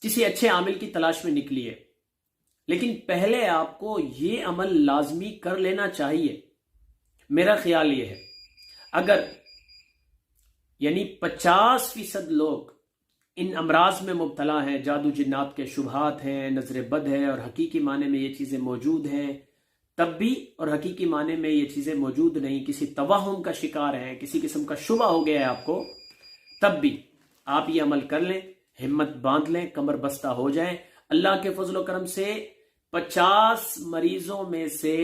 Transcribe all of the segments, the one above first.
کسی اچھے عامل کی تلاش میں نکلیے، لیکن پہلے آپ کو یہ عمل لازمی کر لینا چاہیے۔ میرا خیال یہ ہے اگر 50% لوگ ان امراض میں مبتلا ہیں، جادو جنات کے شبہات ہیں، نظر بد ہے، اور حقیقی معنی میں یہ چیزیں موجود ہیں تب بھی، اور حقیقی معنی میں یہ چیزیں موجود نہیں، کسی توہم کا شکار ہیں، کسی قسم کا شبہ ہو گیا ہے آپ کو، تب بھی آپ یہ عمل کر لیں، ہمت باندھ لیں، کمر بستہ ہو جائیں۔ اللہ کے فضل و کرم سے 50 مریضوں میں سے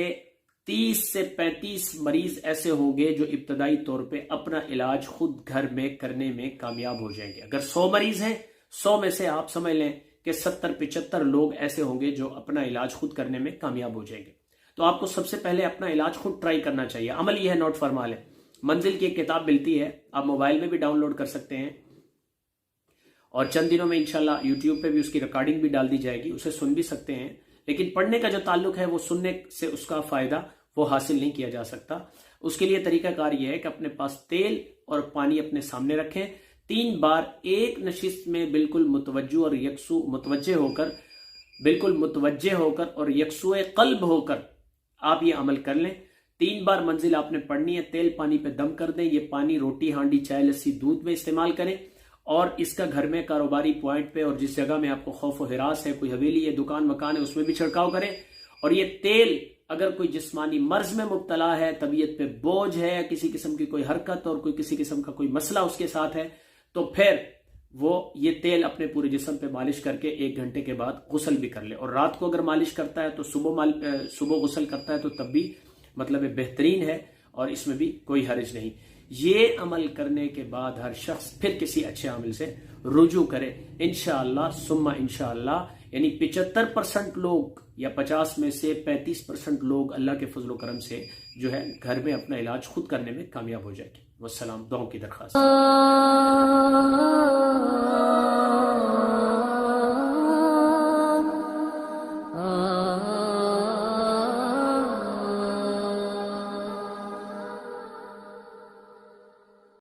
30 سے 35 مریض ایسے ہوں گے جو ابتدائی طور پہ اپنا علاج خود گھر میں کرنے میں کامیاب ہو جائیں گے۔ اگر 100 مریض ہیں، 100 میں سے آپ سمجھ لیں کہ 70-75 لوگ ایسے ہوں گے جو اپنا علاج خود کرنے میں کامیاب ہو جائیں گے۔ تو آپ کو سب سے پہلے اپنا علاج خود ٹرائی کرنا چاہیے۔ عمل یہ ہے، نوٹ فرما لیں، منزل کی ایک کتاب ملتی ہے، آپ موبائل میں بھی ڈاؤن لوڈ کر سکتے ہیں، اور چند دنوں میں انشاءاللہ یوٹیوب پہ بھی اس کی ریکارڈنگ بھی ڈال دی جائے گی، اسے سن بھی سکتے ہیں، لیکن پڑھنے کا جو تعلق ہے وہ سننے سے اس کا فائدہ وہ حاصل نہیں کیا جا سکتا۔ اس کے لیے طریقہ کار یہ ہے کہ اپنے پاس تیل اور پانی اپنے سامنے رکھیں، 3 بار ایک نشست میں بالکل متوجہ ہو کر اور یکسو قلب ہو کر آپ یہ عمل کر لیں۔ 3 بار منزل آپ نے پڑھنی ہے، تیل پانی پہ دم کر دیں، یہ پانی روٹی، ہانڈی، چائے، لسی، دودھ میں استعمال کریں، اور اس کا گھر میں کاروباری پوائنٹ پہ اور جس جگہ میں آپ کو خوف و ہراس ہے، کوئی حویلی ہے، دکان مکان ہے، اس میں بھی چھڑکاؤ کریں۔ اور یہ تیل اگر کوئی جسمانی مرض میں مبتلا ہے، طبیعت پہ بوجھ ہے، کسی قسم کی کوئی حرکت اور کوئی کسی قسم کا کوئی مسئلہ اس کے ساتھ ہے، تو پھر وہ یہ تیل اپنے پورے جسم پہ مالش کر کے 1 گھنٹے کے بعد غسل بھی کر لے، اور رات کو اگر مالش کرتا ہے تو صبح غسل کرتا ہے تو تب بھی مطلب بہترین ہے، اور اس میں بھی کوئی حرج نہیں۔ یہ عمل کرنے کے بعد ہر شخص پھر کسی اچھے عمل سے رجوع کرے، انشاءاللہ ثم انشاءاللہ، 75% لوگ یا 50 میں سے 35% لوگ اللہ کے فضل و کرم سے جو ہے گھر میں اپنا علاج خود کرنے میں کامیاب ہو جائیں گے۔ والسلام، دعاؤں کی درخواست۔